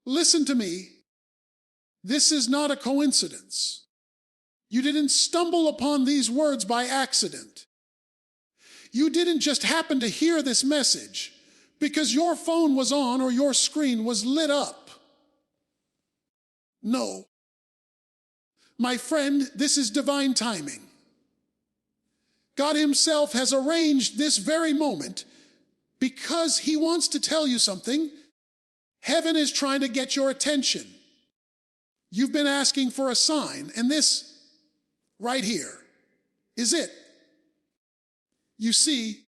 Listen to me. This is not a coincidence. You didn't stumble upon these words by accident. You didn't just happen to hear this message because your phone was on or your screen was lit up. No. My friend, this is divine timing. God Himself has arranged this very moment because He wants to tell you something. Heaven is trying to get your attention. You've been asking for a sign, and this right here is it. You see,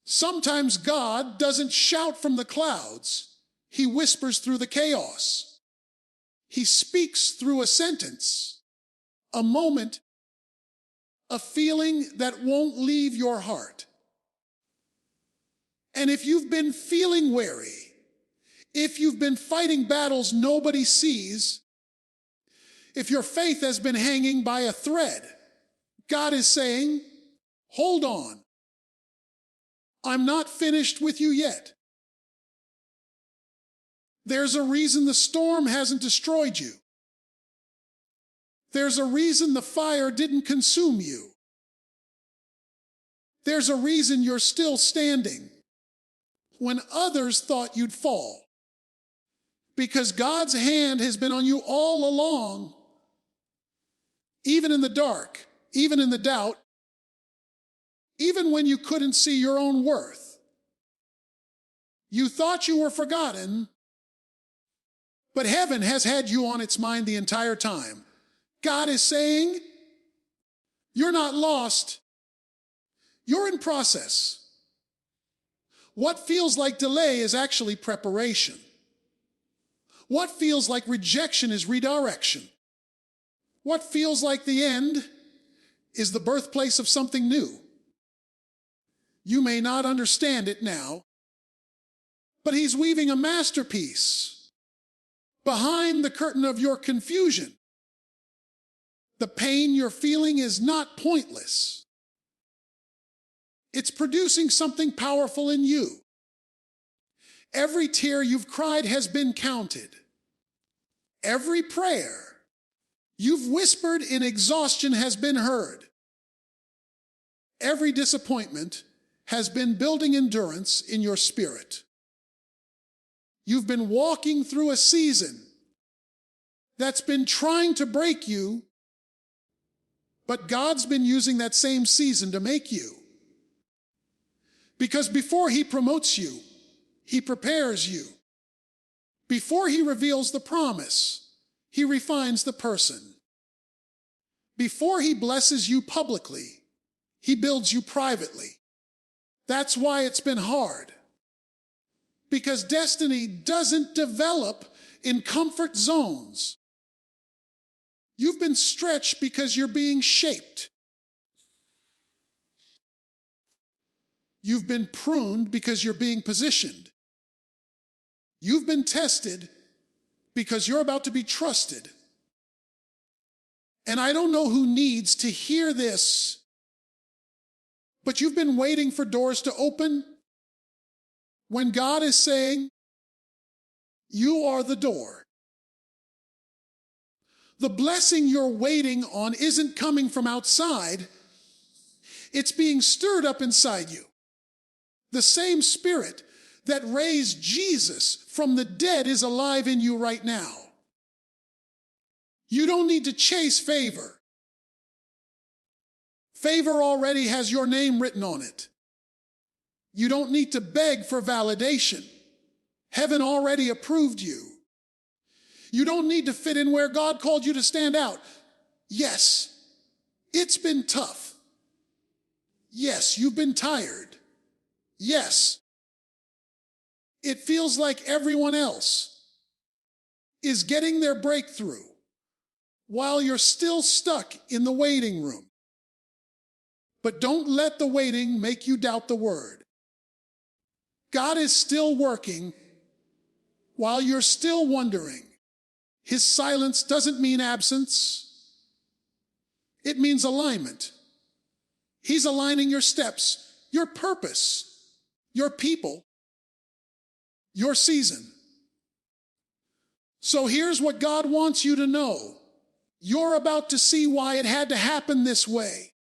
sometimes God doesn't shout from the clouds. He whispers through the chaos. He speaks through a sentence, a moment, a feeling that won't leave your heart. And if you've been feeling weary, if you've been fighting battles nobody sees, if your faith has been hanging by a thread, God is saying, hold on. I'm not finished with you yet. There's a reason the storm hasn't destroyed you. There's a reason the fire didn't consume you. There's a reason you're still standing when others thought you'd fall. Because God's hand has been on you all along, even in the dark, even in the doubt, even when you couldn't see your own worth. You thought you were forgotten, but heaven has had you on its mind the entire time. God is saying, you're not lost. You're in process. What feels like delay is actually preparation. What feels like rejection is redirection. What feels like the end is the birthplace of something new. You may not understand it now, but He's weaving a masterpiece behind the curtain of your confusion. The pain you're feeling is not pointless. It's producing something powerful in you. Every tear you've cried has been counted. Every prayer you've whispered in exhaustion has been heard. Every disappointment has been building endurance in your spirit. You've been walking through a season that's been trying to break you, but God's been using that same season to make you. Because before He promotes you, He prepares you. Before He reveals the promise, He refines the person. Before He blesses you publicly, He builds you privately. That's why it's been hard. Because destiny doesn't develop in comfort zones. You've been stretched because you're being shaped. You've been pruned because you're being positioned. You've been tested because you're about to be trusted. And I don't know who needs to hear this, but you've been waiting for doors to open when God is saying, you are the door. The blessing you're waiting on isn't coming from outside. It's being stirred up inside you. The same Spirit that raised Jesus from the dead is alive in you right now. You don't need to chase favor. Favor already has your name written on it. You don't need to beg for validation. Heaven already approved you. You don't need to fit in where God called you to stand out. Yes, it's been tough. Yes, you've been tired. Yes, it feels like everyone else is getting their breakthrough while you're still stuck in the waiting room. But don't let the waiting make you doubt the word. God is still working while you're still wondering. His silence doesn't mean absence. It means alignment. He's aligning your steps, your purpose, your people, your season. So here's what God wants you to know. You're about to see why it had to happen this way.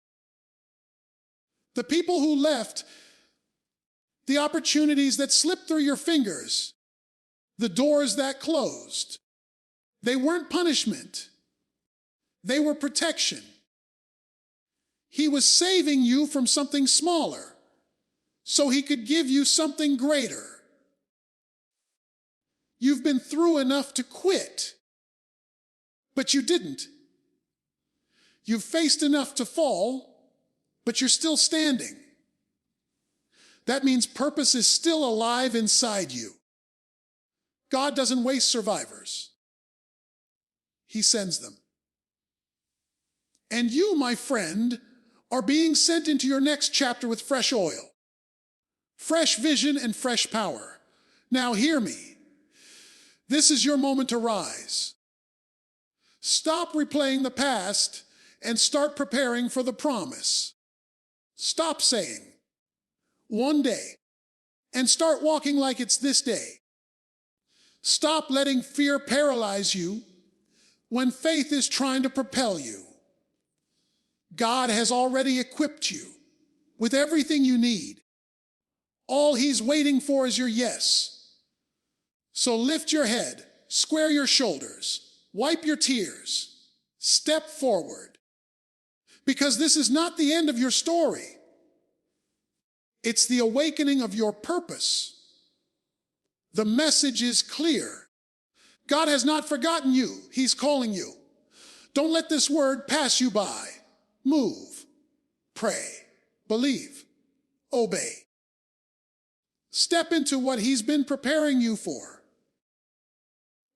The people who left, the opportunities that slipped through your fingers, the doors that closed, they weren't punishment. They were protection. He was saving you from something smaller so he could give you something greater. You've been through enough to quit, but you didn't. You've faced enough to fall, but you're still standing. That means purpose is still alive inside you. God doesn't waste survivors. He sends them. And you, my friend, are being sent into your next chapter with fresh oil, fresh vision, and fresh power. Now hear me. This is your moment to rise. Stop replaying the past and start preparing for the promise. Stop saying, one day, and start walking like it's this day. Stop letting fear paralyze you when faith is trying to propel you. God has already equipped you with everything you need. All he's waiting for is your yes. So lift your head, square your shoulders, wipe your tears, step forward. Because this is not the end of your story. It's the awakening of your purpose. The message is clear. God has not forgotten you. He's calling you. Don't let this word pass you by. Move, pray, believe, obey. Step into what he's been preparing you for.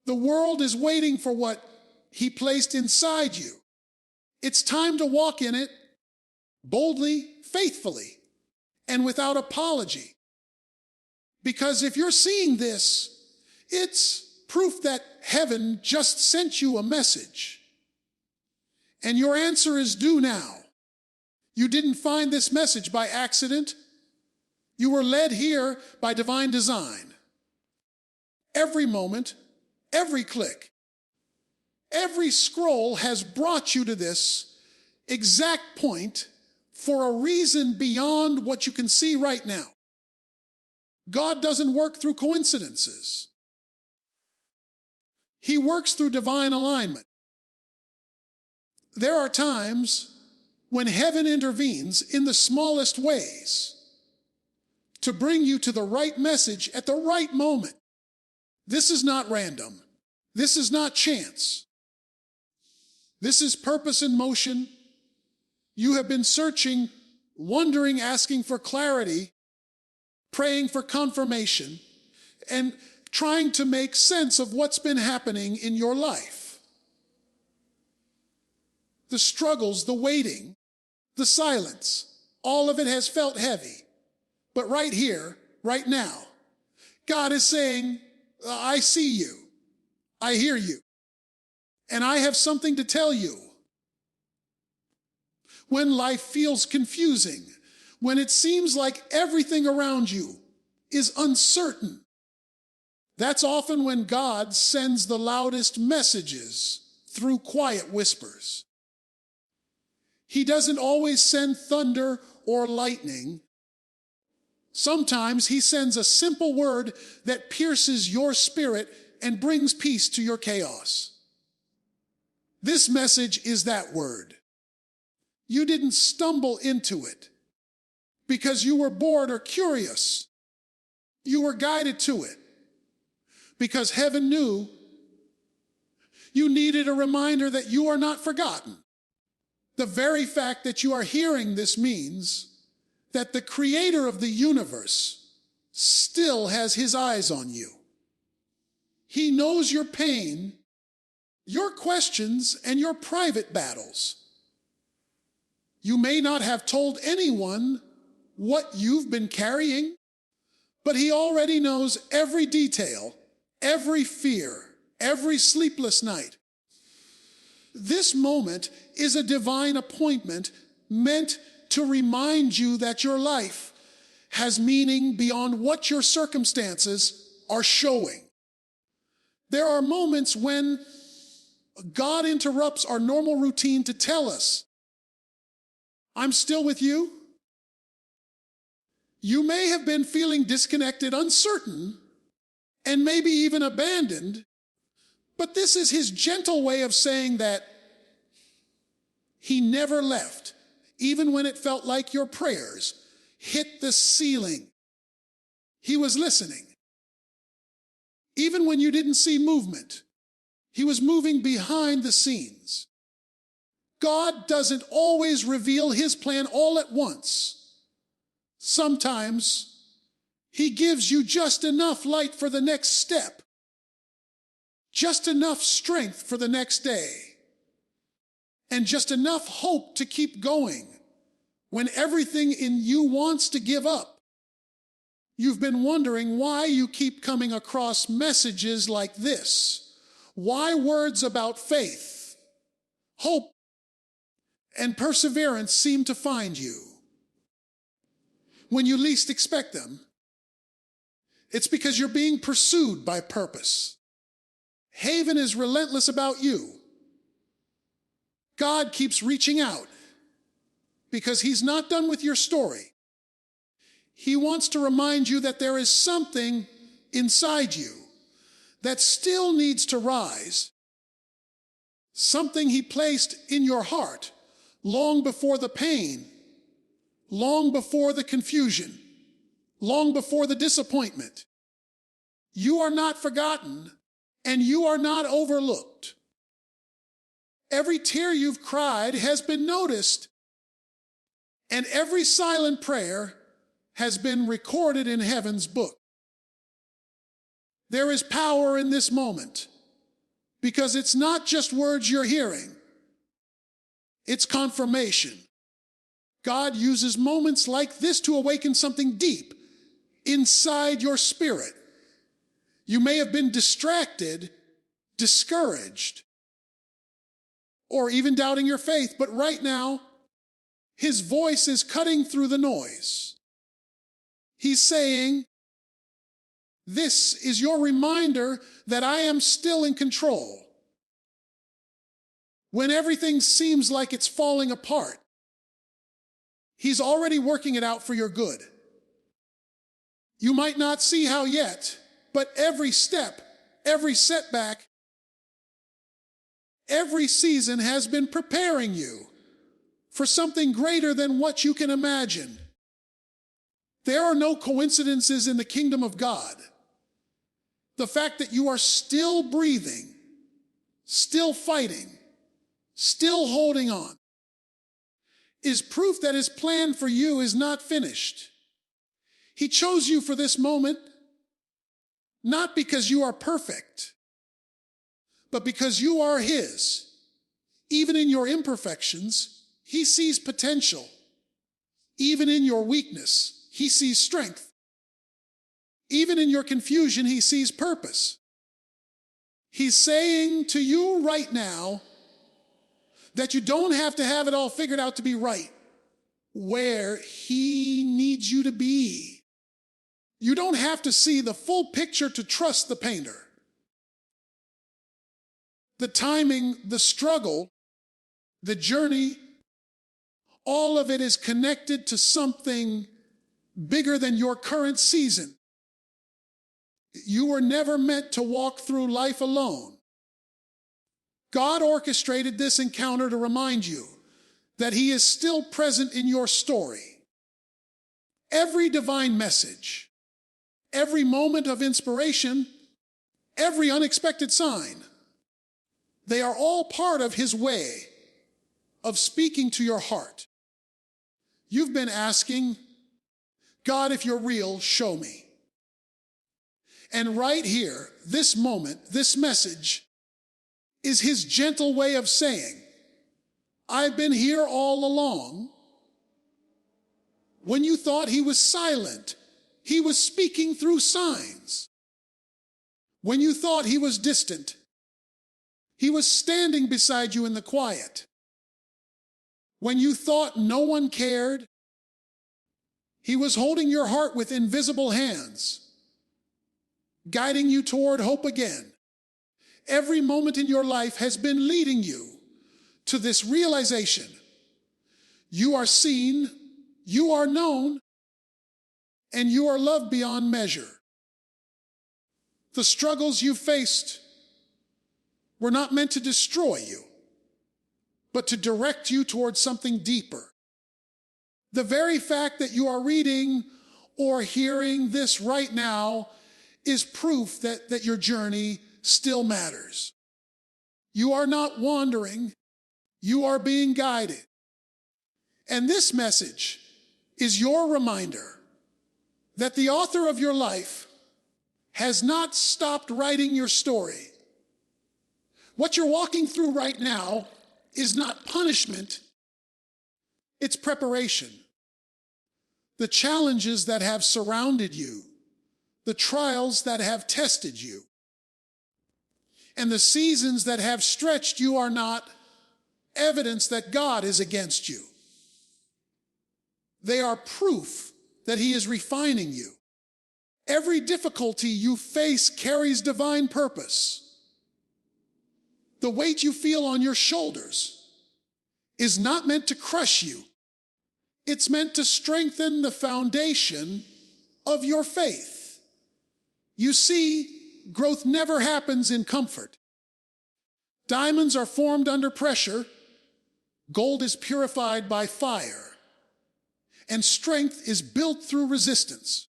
The world is waiting for what he placed inside you. It's time to walk in it boldly, faithfully, and without apology. Because if you're seeing this, it's proof that heaven just sent you a message. And your answer is due now. You didn't find this message by accident. You were led here by divine design. Every moment, every click, every scroll has brought you to this exact point for a reason beyond what you can see right now. God doesn't work through coincidences. He works through divine alignment. There are times when heaven intervenes in the smallest ways to bring you to the right message at the right moment. This is not random. This is not chance. This is purpose in motion. You have been searching, wondering, asking for clarity, praying for confirmation, and trying to make sense of what's been happening in your life. The struggles, the waiting, the silence, all of it has felt heavy. But right here, right now, God is saying, I see you, I hear you, and I have something to tell you. When life feels confusing, when it seems like everything around you is uncertain, that's often when God sends the loudest messages through quiet whispers. He doesn't always send thunder or lightning. Sometimes he sends a simple word that pierces your spirit and brings peace to your chaos. This message is that word. You didn't stumble into it because you were bored or curious. You were guided to it because heaven knew you needed a reminder that you are not forgotten. The very fact that you are hearing this means that the creator of the universe still has his eyes on you. He knows your pain, your questions, and your private battles. You may not have told anyone what you've been carrying, but he already knows every detail, every fear, every sleepless night. This moment is a divine appointment meant to remind you that your life has meaning beyond what your circumstances are showing. There are moments when God interrupts our normal routine to tell us, I'm still with you. You may have been feeling disconnected, uncertain, and maybe even abandoned, but this is his gentle way of saying that he never left, even when it felt like your prayers hit the ceiling. He was listening. Even when you didn't see movement, he was moving behind the scenes. God doesn't always reveal his plan all at once. Sometimes he gives you just enough light for the next step, just enough strength for the next day, and just enough hope to keep going when everything in you wants to give up. You've been wondering why you keep coming across messages like this. Why words about faith, hope, and perseverance seem to find you when you least expect them. It's because you're being pursued by purpose. Haven is relentless about you. God keeps reaching out because he's not done with your story. He wants to remind you that there is something inside you that still needs to rise, something he placed in your heart long before the pain, long before the confusion, long before the disappointment. You are not forgotten, and you are not overlooked. Every tear you've cried has been noticed, and every silent prayer has been recorded in heaven's book. There is power in this moment, because it's not just words you're hearing, it's confirmation. God uses moments like this to awaken something deep inside your spirit. You may have been distracted, discouraged, or even doubting your faith, but right now, his voice is cutting through the noise. He's saying, this is your reminder that I am still in control. When everything seems like it's falling apart, he's already working it out for your good. You might not see how yet, but every step, every setback, every season has been preparing you for something greater than what you can imagine. There are no coincidences in the kingdom of God. The fact that you are still breathing, still fighting, still holding on, is proof that his plan for you is not finished. He chose you for this moment, not because you are perfect, but because you are his. Even in your imperfections, he sees potential. Even in your weakness, he sees strength. Even in your confusion, he sees purpose. He's saying to you right now that you don't have to have it all figured out to be right where he needs you to be. You don't have to see the full picture to trust the painter. The timing, the struggle, the journey, all of it is connected to something bigger than your current season. You were never meant to walk through life alone. God orchestrated this encounter to remind you that he is still present in your story. Every divine message, every moment of inspiration, every unexpected sign, they are all part of his way of speaking to your heart. You've been asking, God, if you're real, show me. And right here, this moment, this message, is his gentle way of saying, I've been here all along. When you thought he was silent, he was speaking through signs. When you thought he was distant, he was standing beside you in the quiet. When you thought no one cared, he was holding your heart with invisible hands, guiding you toward hope again. Every moment in your life has been leading you to this realization. You are seen, you are known, and you are loved beyond measure. The struggles you faced were not meant to destroy you, but to direct you towards something deeper. The very fact that you are reading or hearing this right now is proof that your journey still matters. You are not wandering, you are being guided. And this message is your reminder that the author of your life has not stopped writing your story. What you're walking through right now is not punishment, it's preparation. The challenges that have surrounded you, the trials that have tested you, and the seasons that have stretched you are not evidence that God is against you. They are proof that He is refining you. Every difficulty you face carries divine purpose. The weight you feel on your shoulders is not meant to crush you. It's meant to strengthen the foundation of your faith. You see, growth never happens in comfort. Diamonds are formed under pressure. Gold is purified by fire. And strength is built through resistance.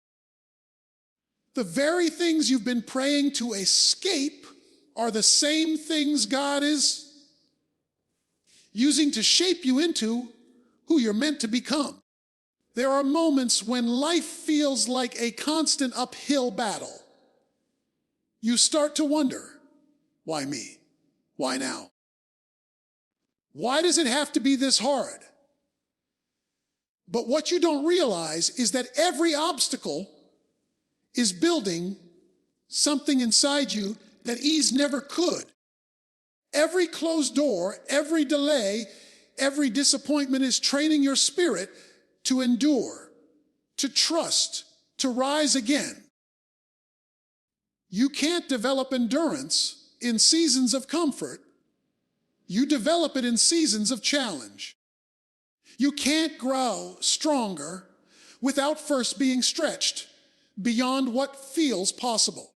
The very things you've been praying to escape are the same things God is using to shape you into who you're meant to become. There are moments when life feels like a constant uphill battle. You start to wonder, why me? Why now? Why does it have to be this hard? But what you don't realize is that every obstacle is building something inside you that ease never could. Every closed door, every delay, every disappointment is training your spirit to endure, to trust, to rise again. You can't develop endurance in seasons of comfort. You develop it in seasons of challenge. You can't grow stronger without first being stretched beyond what feels possible.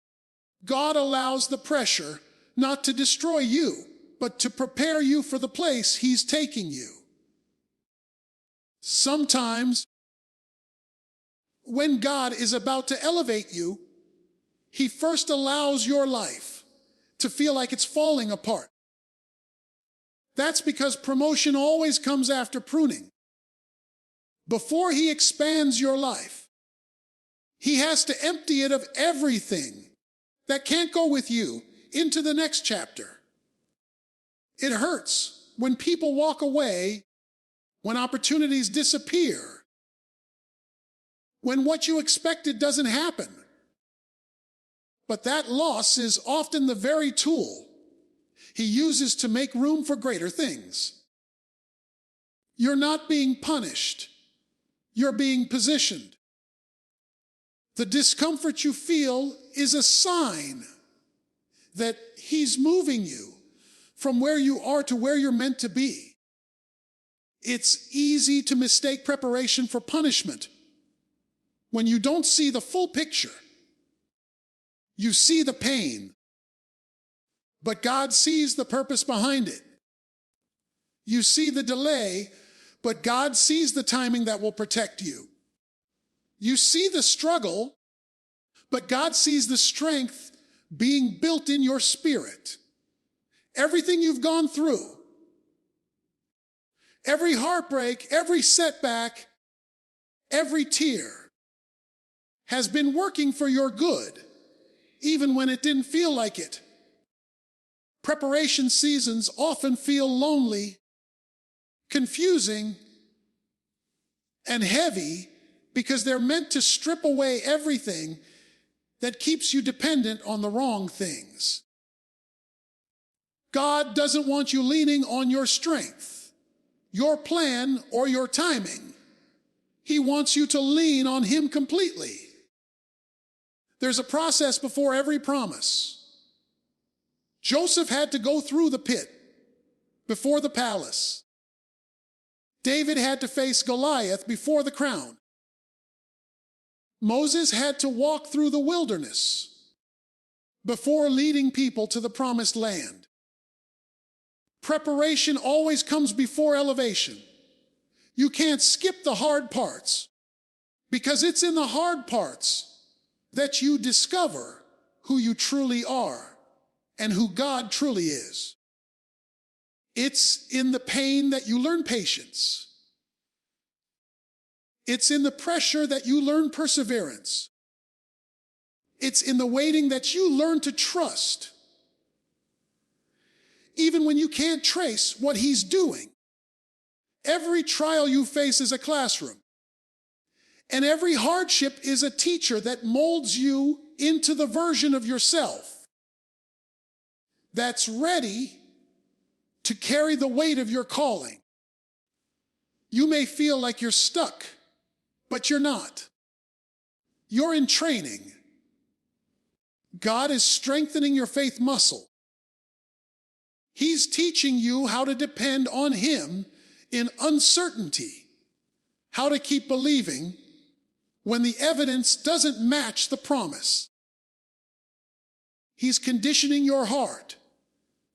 God allows the pressure not to destroy you, but to prepare you for the place He's taking you. Sometimes, when God is about to elevate you, He first allows your life to feel like it's falling apart. That's because promotion always comes after pruning. Before He expands your life, He has to empty it of everything that can't go with you into the next chapter. It hurts when people walk away, when opportunities disappear, when what you expected doesn't happen. But that loss is often the very tool He uses to make room for greater things. You're not being punished. You're being positioned. The discomfort you feel is a sign that He's moving you from where you are to where you're meant to be. It's easy to mistake preparation for punishment when you don't see the full picture. You see the pain, but God sees the purpose behind it. You see the delay, but God sees the timing that will protect you. You see the struggle, but God sees the strength being built in your spirit. Everything you've gone through, every heartbreak, every setback, every tear has been working for your good, even when it didn't feel like it. Preparation seasons often feel lonely, confusing, and heavy because they're meant to strip away everything that keeps you dependent on the wrong things. God doesn't want you leaning on your strength, your plan, or your timing. He wants you to lean on Him completely. There's a process before every promise. Joseph had to go through the pit before the palace. David had to face Goliath before the crown. Moses had to walk through the wilderness before leading people to the promised land. Preparation always comes before elevation. You can't skip the hard parts, because it's in the hard parts that you discover who you truly are and who God truly is. It's in the pain that you learn patience. It's in the pressure that you learn perseverance. It's in the waiting that you learn to trust, even when you can't trace what He's doing. Every trial you face is a classroom, and every hardship is a teacher that molds you into the version of yourself that's ready to carry the weight of your calling. You may feel like you're stuck, but you're not. You're in training. God is strengthening your faith muscle. He's teaching you how to depend on Him in uncertainty, how to keep believing when the evidence doesn't match the promise. He's conditioning your heart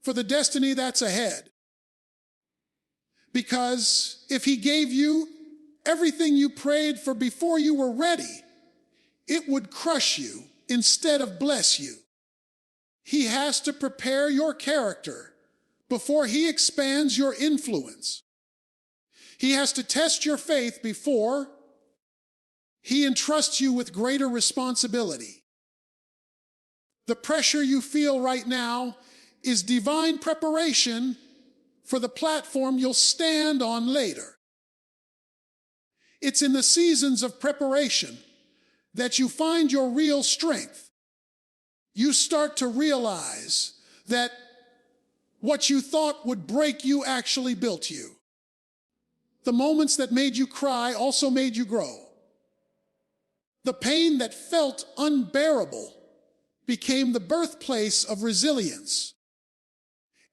for the destiny that's ahead. Because if He gave you everything you prayed for before you were ready, it would crush you instead of bless you. He has to prepare your character before He expands your influence. He has to test your faith before He entrusts you with greater responsibility. The pressure you feel right now is divine preparation for the platform you'll stand on later. It's in the seasons of preparation that you find your real strength. You start to realize that what you thought would break you actually built you. The moments that made you cry also made you grow. The pain that felt unbearable became the birthplace of resilience.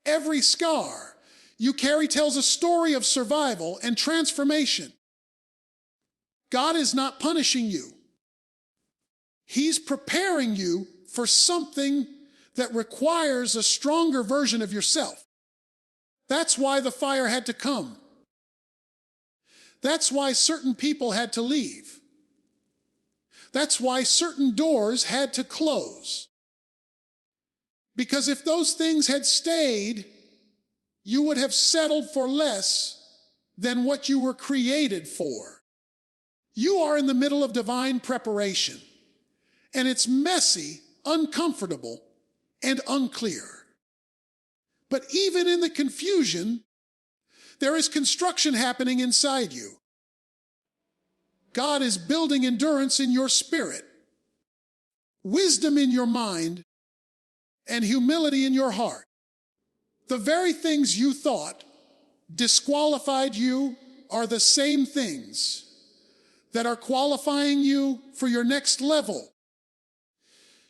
Every scar you carry tells a story of survival and transformation. God is not punishing you. He's preparing you for something that requires a stronger version of yourself. That's why the fire had to come. That's why certain people had to leave. That's why certain doors had to close. Because if those things had stayed, you would have settled for less than what you were created for. You are in the middle of divine preparation, and it's messy, uncomfortable, and unclear. But even in the confusion, there is construction happening inside you. God is building endurance in your spirit, wisdom in your mind, and humility in your heart. The very things you thought disqualified you are the same things that are qualifying you for your next level.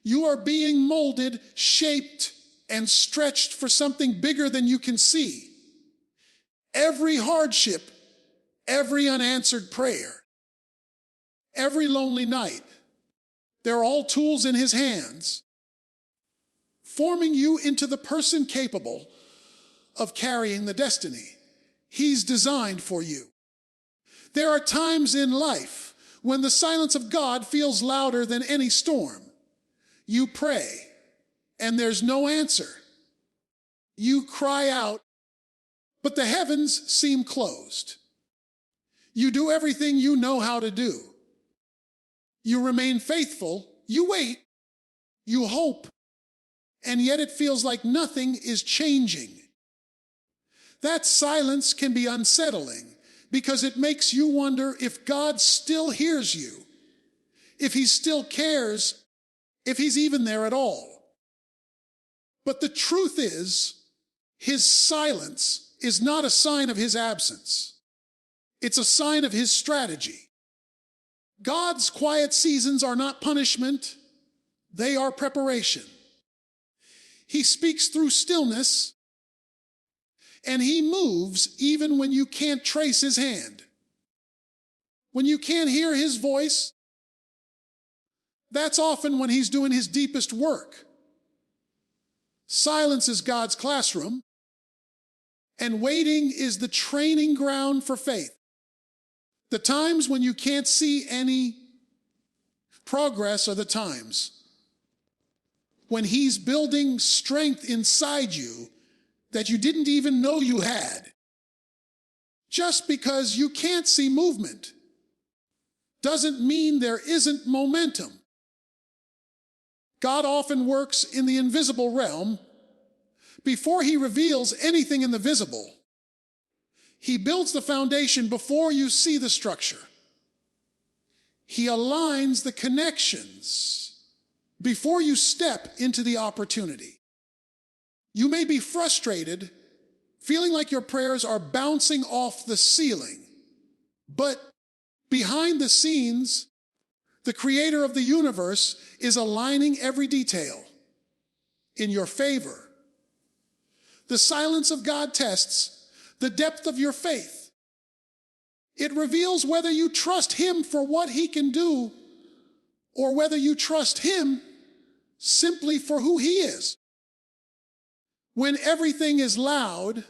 You are being molded, shaped, and stretched for something bigger than you can see. Every hardship, every unanswered prayer, every lonely night, they're all tools in His hands, forming you into the person capable of carrying the destiny He's designed for you. There are times in life when the silence of God feels louder than any storm. You pray, and there's no answer. You cry out, but the heavens seem closed. You do everything you know how to do. You remain faithful, you wait, you hope, and yet it feels like nothing is changing. That silence can be unsettling because it makes you wonder if God still hears you, if He still cares, if He's even there at all. But the truth is, His silence is not a sign of His absence. It's a sign of His strategy. God's quiet seasons are not punishment, they are preparation. He speaks through stillness, and he moves even when you can't trace his hand. When you can't hear his voice, that's often when he's doing his deepest work. Silence is God's classroom, and waiting is the training ground for faith. The times when you can't see any progress are the times when he's building strength inside you that you didn't even know you had. Just because you can't see movement doesn't mean there isn't momentum. God often works in the invisible realm before he reveals anything in the visible. He builds the foundation before you see the structure. He aligns the connections before you step into the opportunity. You may be frustrated, feeling like your prayers are bouncing off the ceiling, but behind the scenes, the creator of the universe is aligning every detail in your favor. The silence of God tests the depth of your faith. It reveals whether you trust him for what he can do or whether you trust him simply for who he is. When everything is loud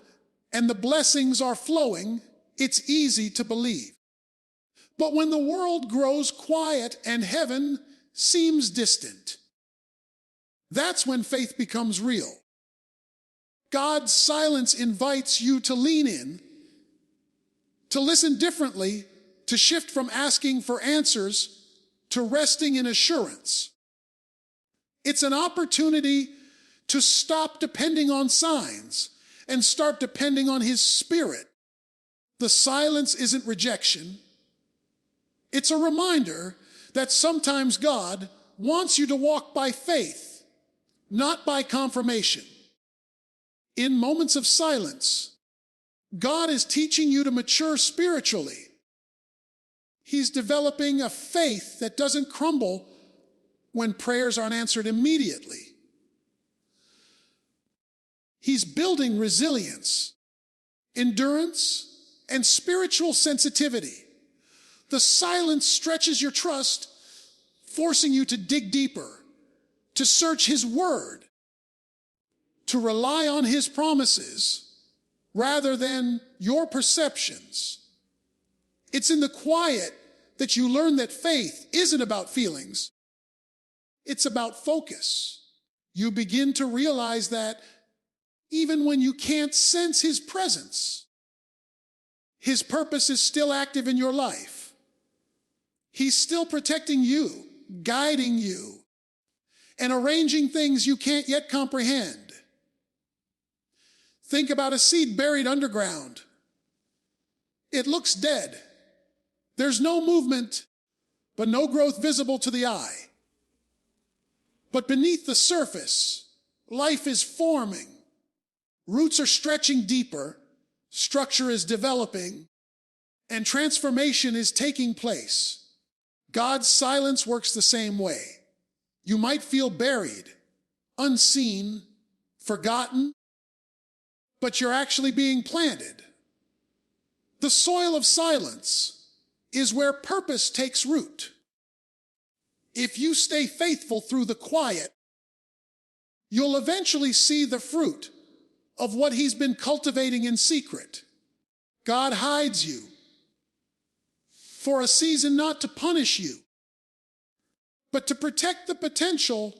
and the blessings are flowing, it's easy to believe. But when the world grows quiet and heaven seems distant, that's when faith becomes real. God's silence invites you to lean in, to listen differently, to shift from asking for answers to resting in assurance. It's an opportunity to stop depending on signs and start depending on his Spirit. The silence isn't rejection. It's a reminder that sometimes God wants you to walk by faith, not by confirmation. In moments of silence, God is teaching you to mature spiritually. He's developing a faith that doesn't crumble when prayers aren't answered immediately. He's building resilience, endurance, and spiritual sensitivity. The silence stretches your trust, forcing you to dig deeper, to search his word, to rely on his promises rather than your perceptions. It's in the quiet that you learn that faith isn't about feelings. It's about focus. You begin to realize that even when you can't sense his presence, his purpose is still active in your life. He's still protecting you, guiding you, and arranging things you can't yet comprehend. Think about a seed buried underground. It looks dead. There's no movement, but no growth visible to the eye. But beneath the surface, life is forming. Roots are stretching deeper, structure is developing, and transformation is taking place. God's silence works the same way. You might feel buried, unseen, forgotten, but you're actually being planted. The soil of silence is where purpose takes root. If you stay faithful through the quiet, you'll eventually see the fruit of what he's been cultivating in secret. God hides you for a season not to punish you, but to protect the potential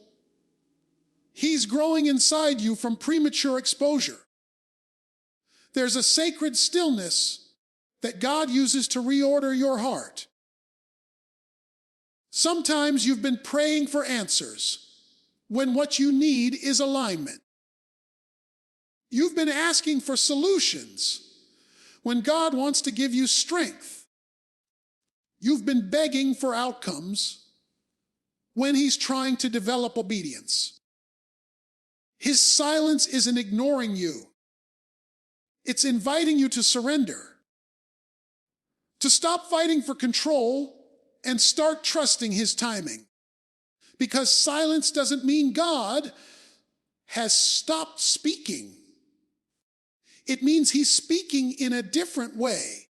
he's growing inside you from premature exposure. There's a sacred stillness that God uses to reorder your heart. Sometimes you've been praying for answers when what you need is alignment. You've been asking for solutions when God wants to give you strength. You've been begging for outcomes when he's trying to develop obedience. His silence isn't ignoring you. It's inviting you to surrender, to stop fighting for control and start trusting his timing. Because silence doesn't mean God has stopped speaking. It means he's speaking in a different way.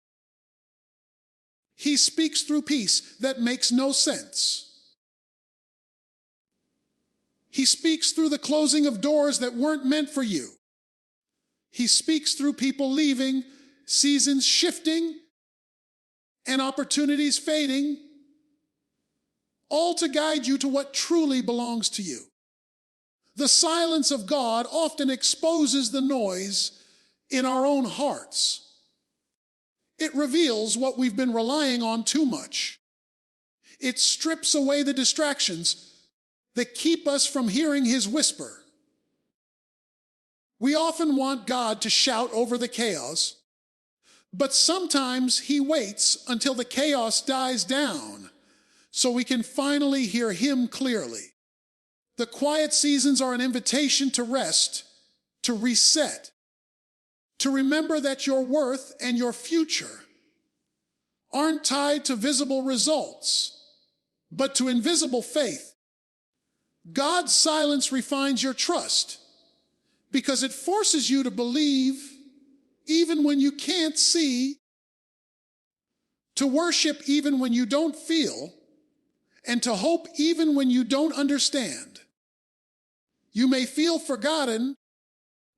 He speaks through peace that makes no sense. He speaks through the closing of doors that weren't meant for you. He speaks through people leaving, seasons shifting, and opportunities fading, all to guide you to what truly belongs to you. The silence of God often exposes the noise in our own hearts. It reveals what we've been relying on too much. It strips away the distractions that keep us from hearing his whisper. We often want God to shout over the chaos, but sometimes he waits until the chaos dies down so we can finally hear him clearly. The quiet seasons are an invitation to rest, to reset, to remember that your worth and your future aren't tied to visible results, but to invisible faith. God's silence refines your trust because it forces you to believe even when you can't see, to worship even when you don't feel, and to hope even when you don't understand. You may feel forgotten,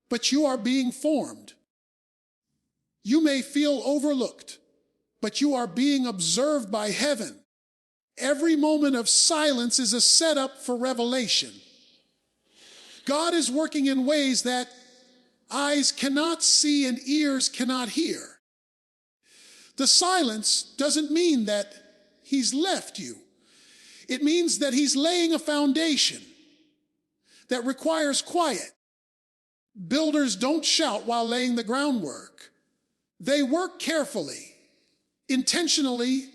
but you are being formed. You may feel overlooked, but you are being observed by heaven. Every moment of silence is a setup for revelation. God is working in ways that eyes cannot see and ears cannot hear. The silence doesn't mean that he's left you. It means that he's laying a foundation that requires quiet. Builders don't shout while laying the groundwork. They work carefully, intentionally,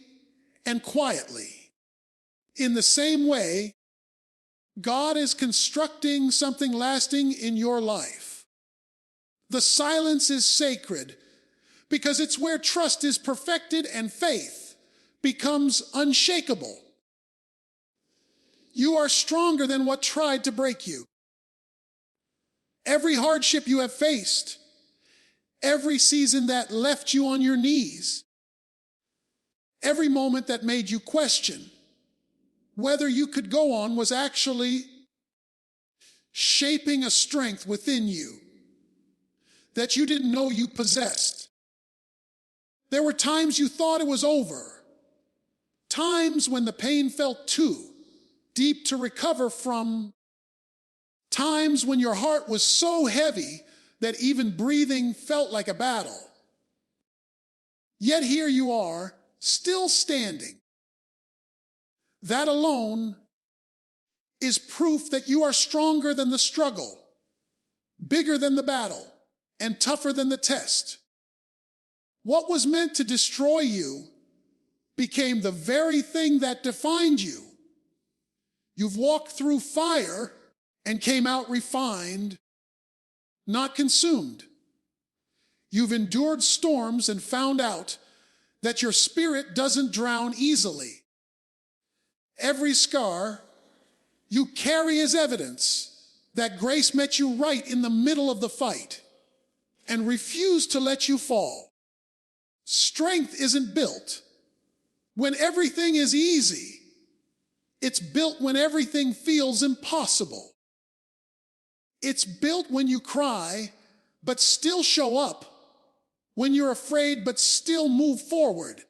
and quietly. In the same way, God is constructing something lasting in your life. The silence is sacred because it's where trust is perfected and faith becomes unshakable. You are stronger than what tried to break you. Every hardship you have faced, every season that left you on your knees, every moment that made you question whether you could go on was actually shaping a strength within you that you didn't know you possessed. There were times you thought it was over, times when the pain felt too deep to recover from, times when your heart was so heavy that even breathing felt like a battle. Yet here you are, still standing. That alone is proof that you are stronger than the struggle, bigger than the battle, and tougher than the test. What was meant to destroy you became the very thing that defined you. You've walked through fire and came out refined, not consumed. You've endured storms and found out that your spirit doesn't drown easily. Every scar you carry as evidence that grace met you right in the middle of the fight and refused to let you fall. Strength isn't built when everything is easy. It's built when everything feels impossible. It's built when you cry, but still show up, when you're afraid, but still move forward,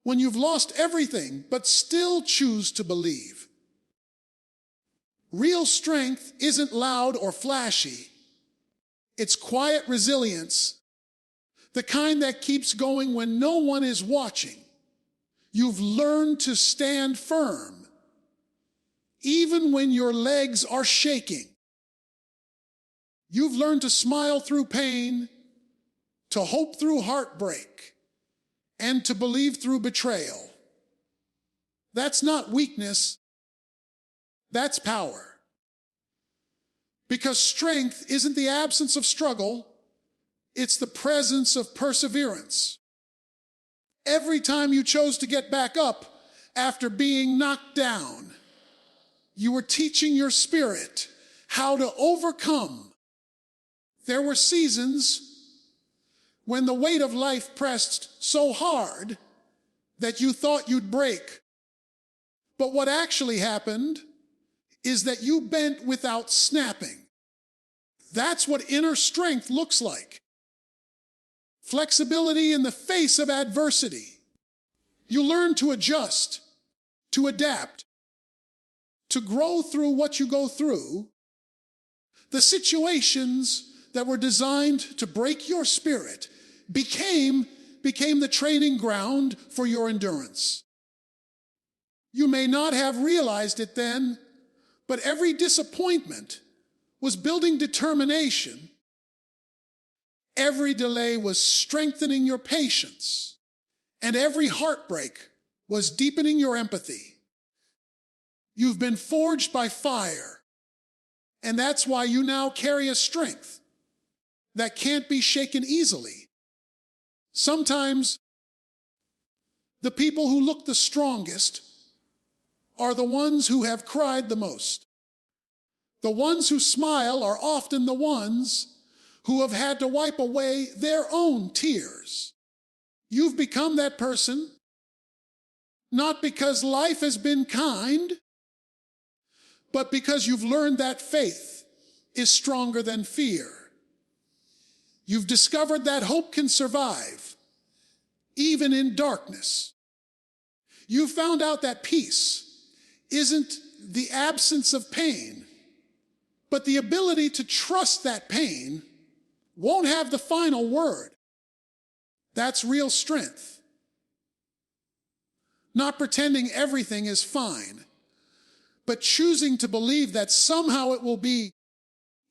when you've lost everything, but still choose to believe. Real strength isn't loud or flashy. It's quiet resilience, the kind that keeps going when no one is watching. You've learned to stand firm, even when your legs are shaking. You've learned to smile through pain, to hope through heartbreak, and to believe through betrayal. That's not weakness, that's power. Because strength isn't the absence of struggle, it's the presence of perseverance. Every time you chose to get back up after being knocked down, you were teaching your spirit how to overcome. There were seasons when the weight of life pressed so hard that you thought you'd break. But what actually happened is that you bent without snapping. That's what inner strength looks like. Flexibility in the face of adversity. You learn to adjust, to adapt, to grow through what you go through. The situations that were designed to break your spirit became the training ground for your endurance. You may not have realized it then, but every disappointment was building determination. Every delay was strengthening your patience, and every heartbreak was deepening your empathy. You've been forged by fire, and that's why you now carry a strength that can't be shaken easily. Sometimes the people who look the strongest are the ones who have cried the most. The ones who smile are often the ones who have had to wipe away their own tears. You've become that person, not because life has been kind, but because you've learned that faith is stronger than fear. You've discovered that hope can survive, even in darkness. You found out that peace isn't the absence of pain, but the ability to trust that pain won't have the final word. That's real strength. Not pretending everything is fine, but choosing to believe that somehow it will be,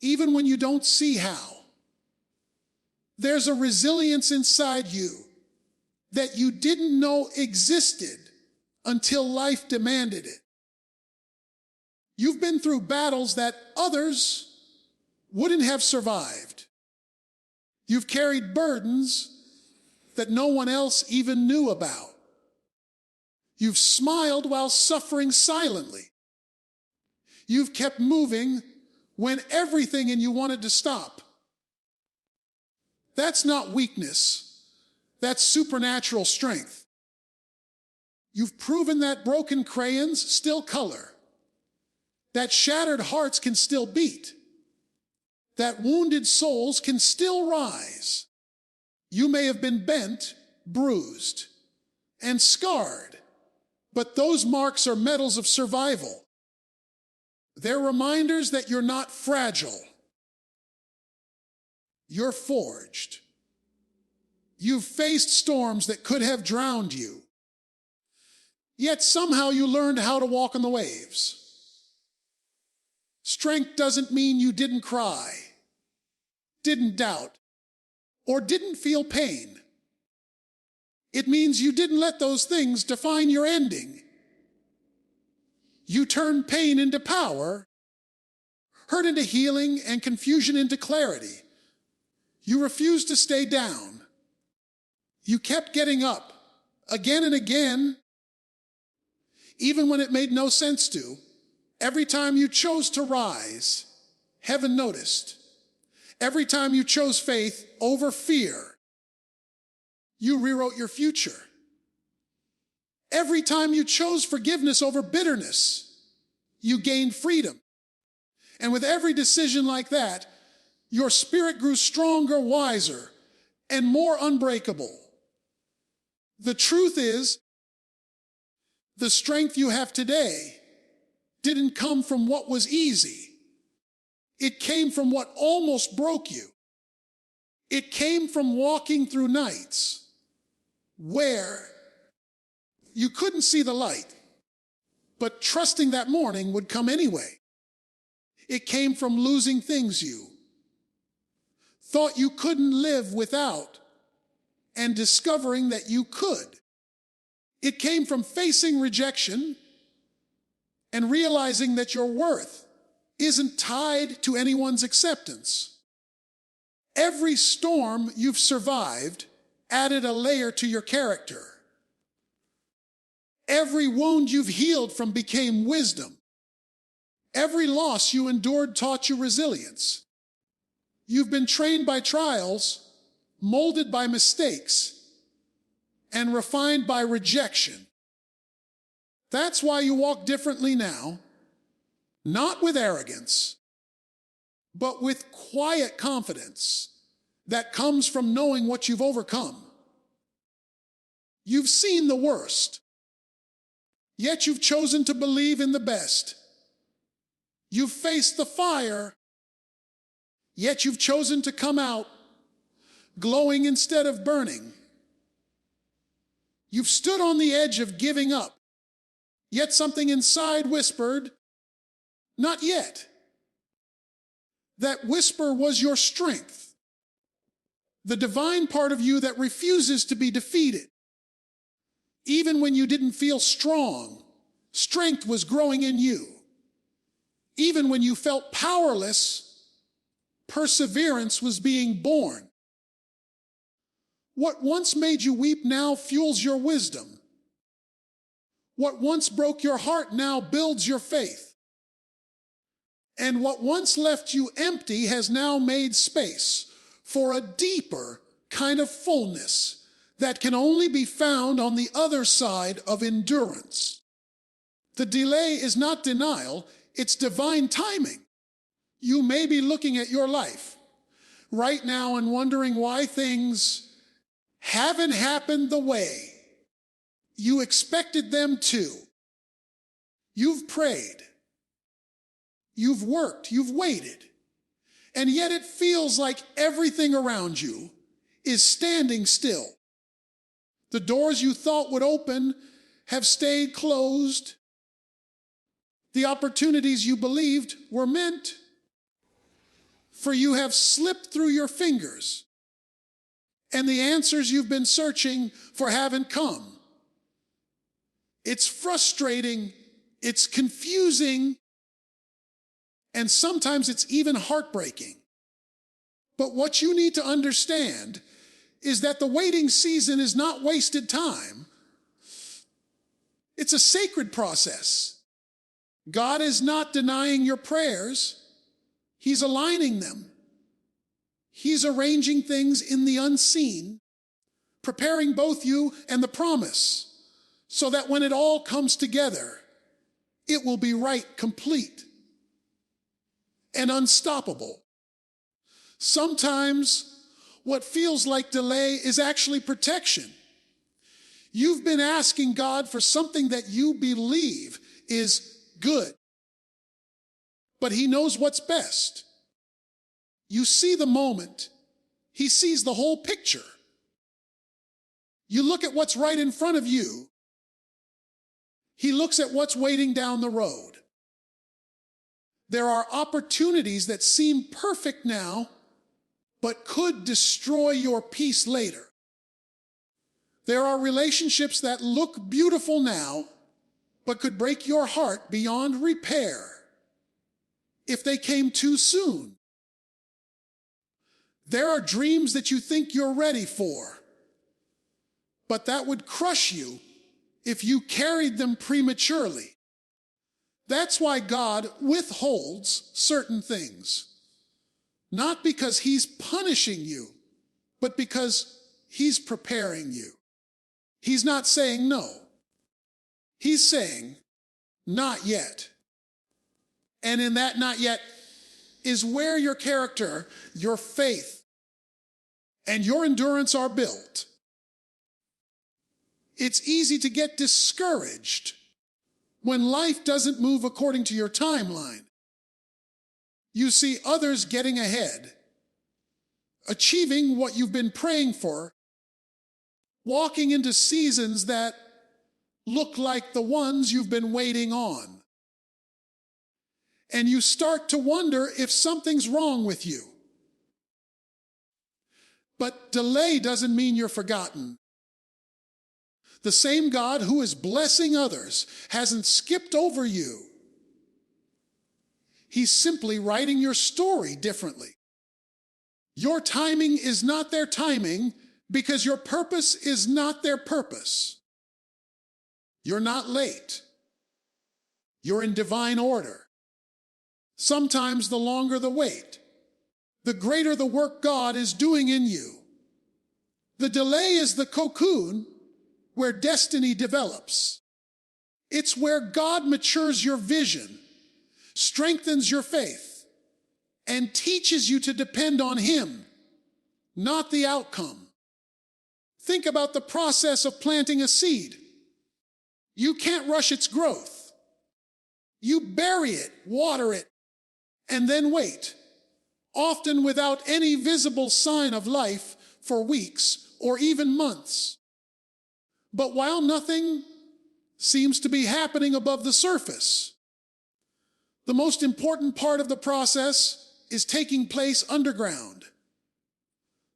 even when you don't see how. There's a resilience inside you that you didn't know existed until life demanded it. You've been through battles that others wouldn't have survived. You've carried burdens that no one else even knew about. You've smiled while suffering silently. You've kept moving when everything in you wanted to stop. That's not weakness. That's supernatural strength. You've proven that broken crayons still color, that shattered hearts can still beat, that wounded souls can still rise. You may have been bent, bruised, and scarred, but those marks are medals of survival. They're reminders that you're not fragile. You're forged. You've faced storms that could have drowned you. Yet somehow you learned how to walk on the waves. Strength doesn't mean you didn't cry, didn't doubt, or didn't feel pain. It means you didn't let those things define your ending. You turned pain into power, hurt into healing, and confusion into clarity. You refused to stay down. You kept getting up again and again, even when it made no sense to. Every time you chose to rise, heaven noticed. Every time you chose faith over fear, you rewrote your future. Every time you chose forgiveness over bitterness, you gained freedom. And with every decision like that, your spirit grew stronger, wiser, and more unbreakable. The truth is, the strength you have today didn't come from what was easy. It came from what almost broke you. It came from walking through nights where you couldn't see the light, but trusting that morning would come anyway. It came from losing things you thought you couldn't live without and discovering that you could. It came from facing rejection and realizing that your worth isn't tied to anyone's acceptance. Every storm you've survived added a layer to your character. Every wound you've healed from became wisdom. Every loss you endured taught you resilience. You've been trained by trials, molded by mistakes, and refined by rejection. That's why you walk differently now, not with arrogance, but with quiet confidence that comes from knowing what you've overcome. You've seen the worst, yet you've chosen to believe in the best. You've faced the fire, yet you've chosen to come out glowing instead of burning. You've stood on the edge of giving up, yet something inside whispered, "Not yet." That whisper was your strength, the divine part of you that refuses to be defeated. Even when you didn't feel strong, strength was growing in you. Even when you felt powerless, perseverance was being born. What once made you weep now fuels your wisdom. What once broke your heart now builds your faith. And what once left you empty has now made space for a deeper kind of fullness that can only be found on the other side of endurance. The delay is not denial, it's divine timing. You may be looking at your life right now and wondering why things haven't happened the way you expected them to. You've prayed, you've worked, you've waited, and yet it feels like everything around you is standing still. The doors you thought would open have stayed closed. The opportunities you believed were meant for you have slipped through your fingers, and the answers you've been searching for haven't come. It's frustrating, it's confusing, and sometimes it's even heartbreaking. But what you need to understand is that the waiting season is not wasted time. It's a sacred process. God is not denying your prayers. He's aligning them. He's arranging things in the unseen, preparing both you and the promise, so that when it all comes together, it will be right, complete, and unstoppable. Sometimes what feels like delay is actually protection. You've been asking God for something that you believe is good, but He knows what's best. You see the moment, He sees the whole picture. You look at what's right in front of you, He looks at what's waiting down the road. There are opportunities that seem perfect now, but could destroy your peace later. There are relationships that look beautiful now, but could break your heart beyond repair if they came too soon. There are dreams that you think you're ready for, but that would crush you if you carried them prematurely. That's why God withholds certain things. Not because He's punishing you, but because He's preparing you. He's not saying no. He's saying, not yet. And in that not yet is where your character, your faith, and your endurance are built. It's easy to get discouraged when life doesn't move according to your timeline. You see others getting ahead, achieving what you've been praying for, walking into seasons that look like the ones you've been waiting on. And you start to wonder if something's wrong with you. But delay doesn't mean you're forgotten. The same God who is blessing others hasn't skipped over you. He's simply writing your story differently. Your timing is not their timing because your purpose is not their purpose. You're not late. You're in divine order. Sometimes the longer the wait, the greater the work God is doing in you. The delay is the cocoon where destiny develops. It's where God matures your vision, strengthens your faith, and teaches you to depend on Him, not the outcome. Think about the process of planting a seed. You can't rush its growth. You bury it, water it, and then wait, often without any visible sign of life for weeks or even months. But while nothing seems to be happening above the surface, the most important part of the process is taking place underground.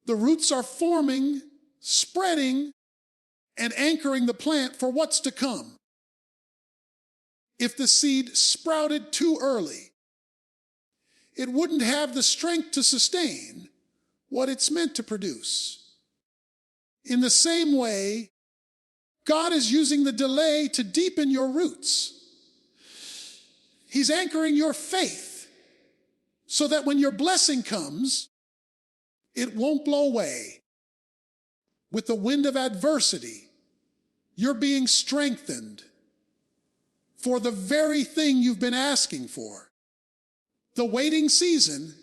The roots are forming, spreading, and anchoring the plant for what's to come. If the seed sprouted too early, it wouldn't have the strength to sustain what it's meant to produce. In the same way, God is using the delay to deepen your roots. He's anchoring your faith so that when your blessing comes, it won't blow away. With the wind of adversity, you're being strengthened for the very thing you've been asking for. The waiting season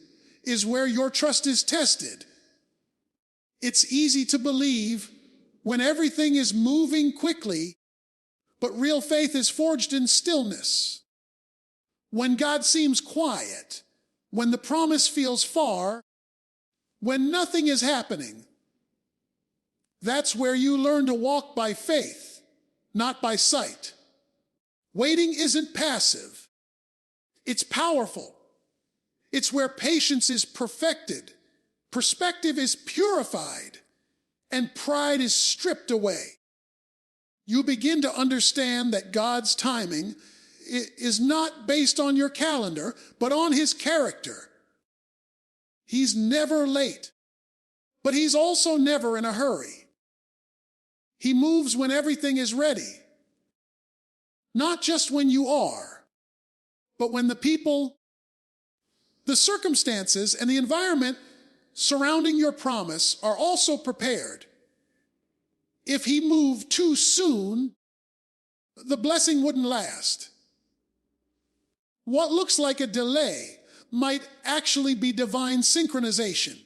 is where your trust is tested. It's easy to believe when everything is moving quickly, but real faith is forged in stillness. When God seems quiet, when the promise feels far, when nothing is happening, that's where you learn to walk by faith, not by sight. Waiting isn't passive. It's powerful. It's where patience is perfected, perspective is purified, and pride is stripped away. You begin to understand that God's timing is not based on your calendar, but on His character. He's never late, but He's also never in a hurry. He moves when everything is ready, not just when you are, but when the people, the circumstances, and the environment surrounding your promise are also prepared. If He moved too soon, the blessing wouldn't last. What looks like a delay might actually be divine synchronization.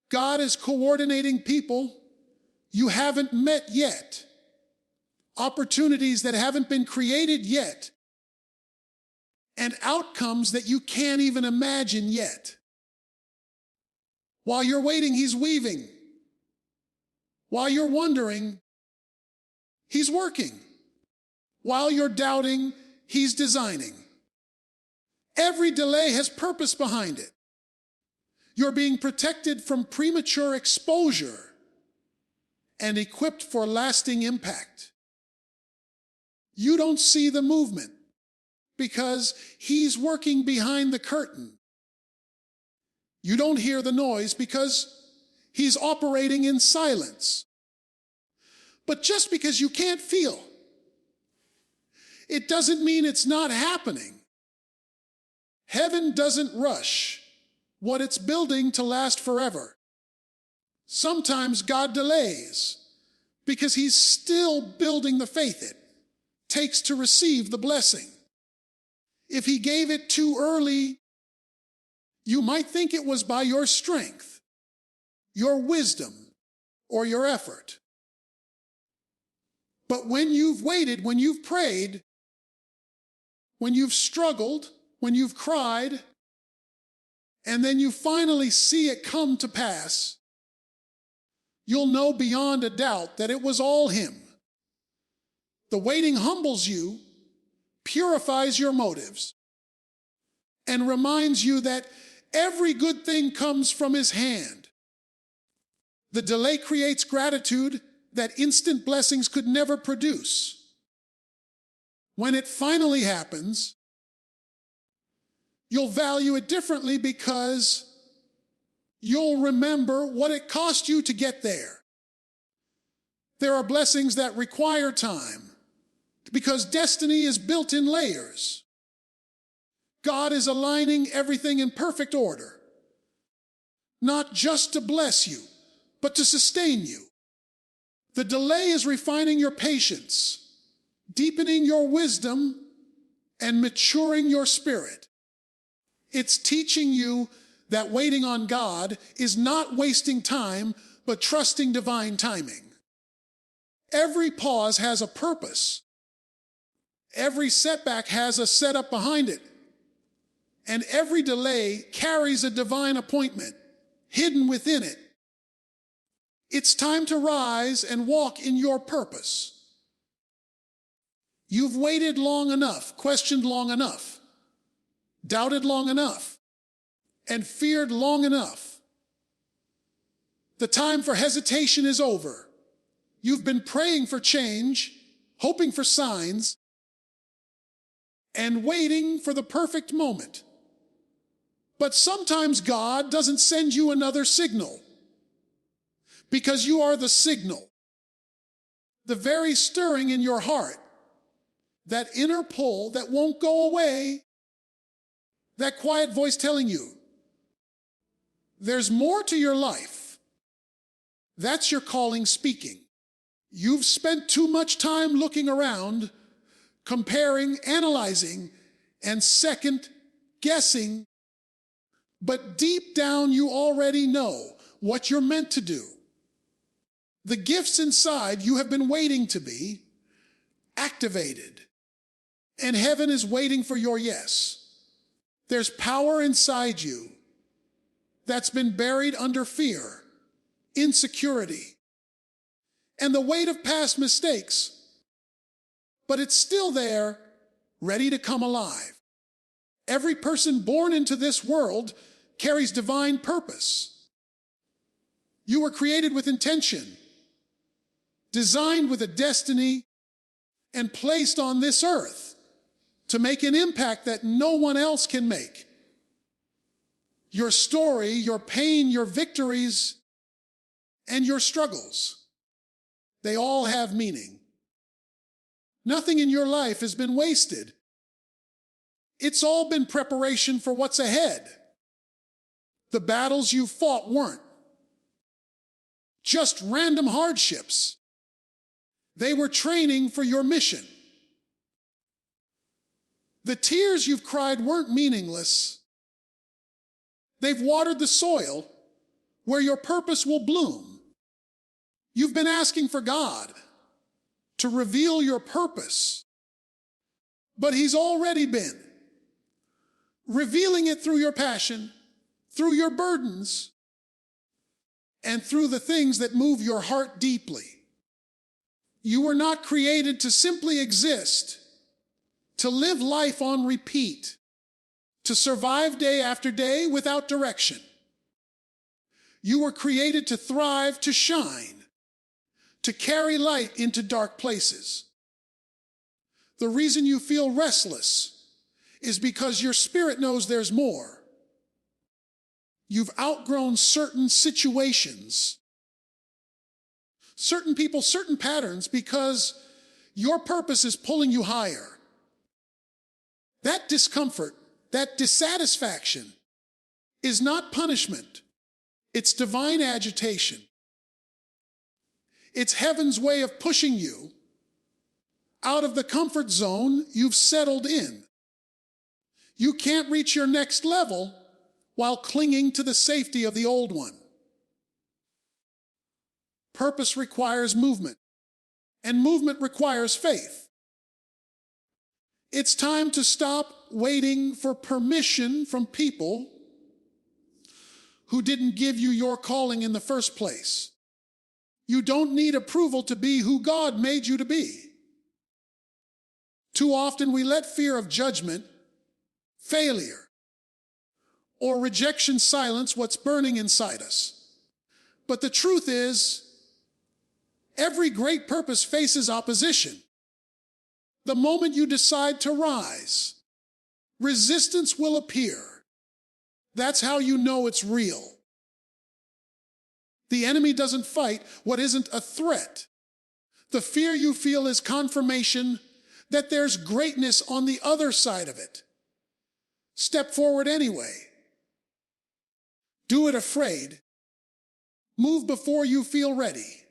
God is coordinating people you haven't met yet, opportunities that haven't been created yet, and outcomes that you can't even imagine yet. While you're waiting, He's weaving. While you're wondering, He's working. While you're doubting, He's designing. Every delay has purpose behind it. You're being protected from premature exposure and equipped for lasting impact. You don't see the movement because He's working behind the curtain. You don't hear the noise because He's operating in silence. But just because you can't feel, it doesn't mean it's not happening. Heaven doesn't rush what it's building to last forever. Sometimes God delays because He's still building the faith it takes to receive the blessing. If He gave it too early, you might think it was by your strength, your wisdom, or your effort. But when you've waited, when you've prayed, when you've struggled, when you've cried, and then you finally see it come to pass, you'll know beyond a doubt that it was all Him. The waiting humbles you, purifies your motives, and reminds you that every good thing comes from His hand. The delay creates gratitude that instant blessings could never produce. When it finally happens, you'll value it differently because you'll remember what it cost you to get there. There are blessings that require time because destiny is built in layers. God is aligning everything in perfect order, not just to bless you, but to sustain you. The delay is refining your patience, deepening your wisdom, and maturing your spirit. It's teaching you that waiting on God is not wasting time, but trusting divine timing. Every pause has a purpose. Every setback has a setup behind it. And every delay carries a divine appointment hidden within it. It's time to rise and walk in your purpose. You've waited long enough, questioned long enough, doubted long enough, and feared long enough. The time for hesitation is over. You've been praying for change, hoping for signs, and waiting for the perfect moment. But sometimes God doesn't send you another signal, because you are the signal. The very stirring in your heart, that inner pull that won't go away, that quiet voice telling you, there's more to your life. That's your calling speaking. You've spent too much time looking around, comparing, analyzing, and second guessing, but deep down you already know what you're meant to do. The gifts inside you have been waiting to be activated, and heaven is waiting for your yes. There's power inside you that's been buried under fear, insecurity, and the weight of past mistakes, but it's still there, ready to come alive. Every person born into this world carries divine purpose. You were created with intention, designed with a destiny, and placed on this earth to make an impact that no one else can make. Your story, your pain, your victories, and your struggles, they all have meaning. Nothing in your life has been wasted. It's all been preparation for what's ahead. The battles you fought weren't just random hardships. They were training for your mission. The tears you've cried weren't meaningless. They've watered the soil where your purpose will bloom. You've been asking for God to reveal your purpose, but He's already been revealing it through your passion, through your burdens, and through the things that move your heart deeply. You were not created to simply exist, to live life on repeat, to survive day after day without direction. You were created to thrive, to shine, to carry light into dark places. The reason you feel restless is because your spirit knows there's more. You've outgrown certain situations, certain people, certain patterns, because your purpose is pulling you higher. That discomfort, that dissatisfaction is not punishment. It's divine agitation. It's heaven's way of pushing you out of the comfort zone you've settled in. You can't reach your next level while clinging to the safety of the old one. Purpose requires movement, and movement requires faith. It's time to stop waiting for permission from people who didn't give you your calling in the first place. You don't need approval to be who God made you to be. Too often we let fear of judgment, failure, or rejection silence what's burning inside us. But the truth is, every great purpose faces opposition. The moment you decide to rise, resistance will appear. That's how you know it's real. The enemy doesn't fight what isn't a threat. The fear you feel is confirmation that there's greatness on the other side of it. Step forward anyway. Do it afraid. Move before you feel ready.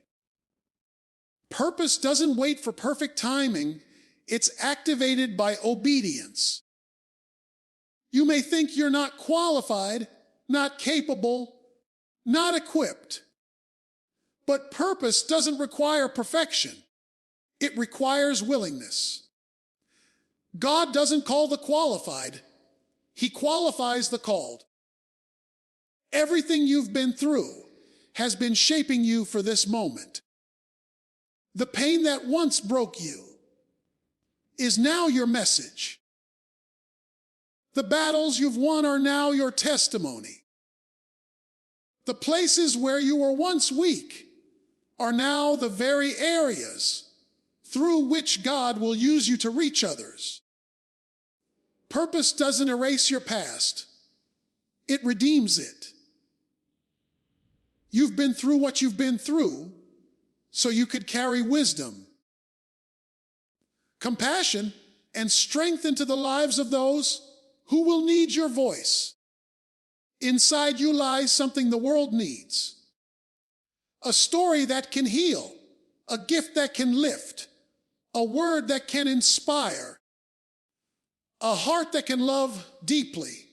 Purpose doesn't wait for perfect timing. It's activated by obedience. You may think you're not qualified, not capable, not equipped. But purpose doesn't require perfection. It requires willingness. God doesn't call the qualified. He qualifies the called. Everything you've been through has been shaping you for this moment. The pain that once broke you is now your message. The battles you've won are now your testimony. The places where you were once weak are now the very areas through which God will use you to reach others. Purpose doesn't erase your past. It redeems it. You've been through what you've been through so you could carry wisdom, compassion, and strength into the lives of those who will need your voice. Inside you lies something the world needs. A story that can heal, a gift that can lift, a word that can inspire, a heart that can love deeply,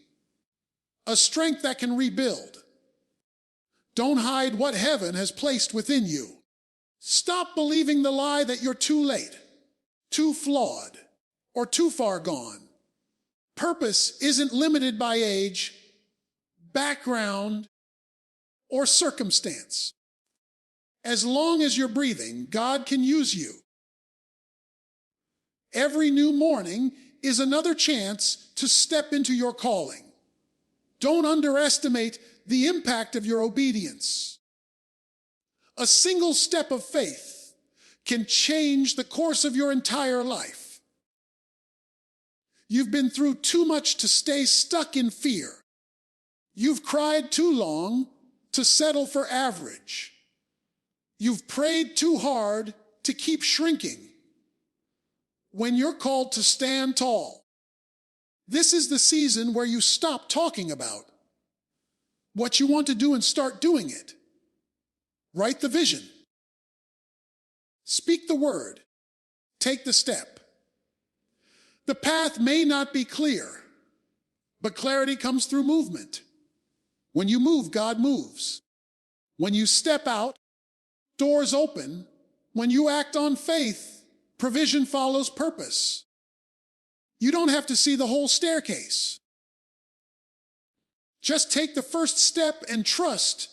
a strength that can rebuild. Don't hide what heaven has placed within you. Stop believing the lie that you're too late, too flawed, or too far gone. Purpose isn't limited by age, background, or circumstance. As long as you're breathing, God can use you. Every new morning is another chance to step into your calling. Don't underestimate the impact of your obedience. A single step of faith can change the course of your entire life. You've been through too much to stay stuck in fear. You've cried too long to settle for average. You've prayed too hard to keep shrinking. When you're called to stand tall, this is the season where you stop talking about what you want to do and start doing it. Write the vision. Speak the word. Take the step. The path may not be clear, but clarity comes through movement. When you move, God moves. When you step out, doors open. When you act on faith, provision follows purpose. You don't have to see the whole staircase. Just take the first step and trust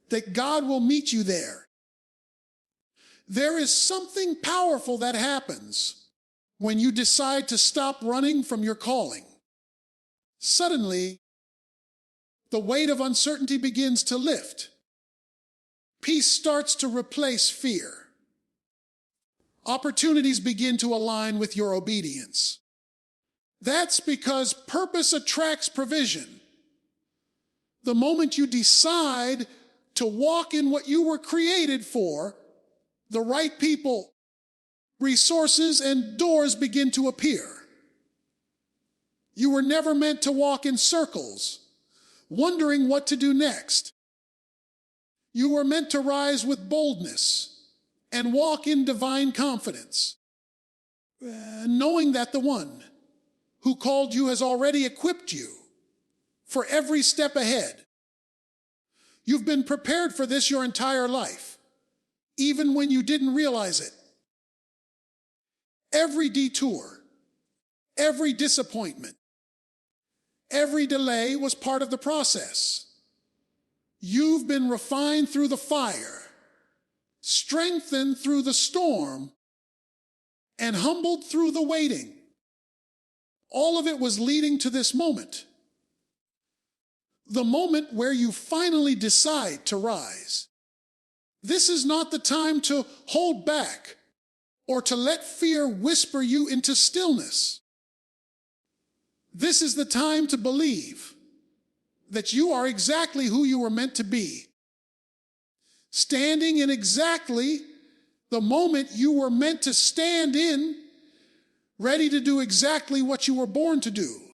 that God will meet you there. There is something powerful that happens when you decide to stop running from your calling. Suddenly, the weight of uncertainty begins to lift. Peace starts to replace fear. Opportunities begin to align with your obedience. That's because purpose attracts provision. The moment you decide to walk in what you were created for, the right people, resources, and doors begin to appear. You were never meant to walk in circles, wondering what to do next. You were meant to rise with boldness and walk in divine confidence, knowing that the one who called you has already equipped you for every step ahead. You've been prepared for this your entire life, even when you didn't realize it. Every detour, every disappointment, every delay was part of the process. You've been refined through the fire, strengthened through the storm, and humbled through the waiting. All of it was leading to this moment. The moment where you finally decide to rise. This is not the time to hold back or to let fear whisper you into stillness. This is the time to believe that you are exactly who you were meant to be, standing in exactly the moment you were meant to stand in, ready to do exactly what you were born to do.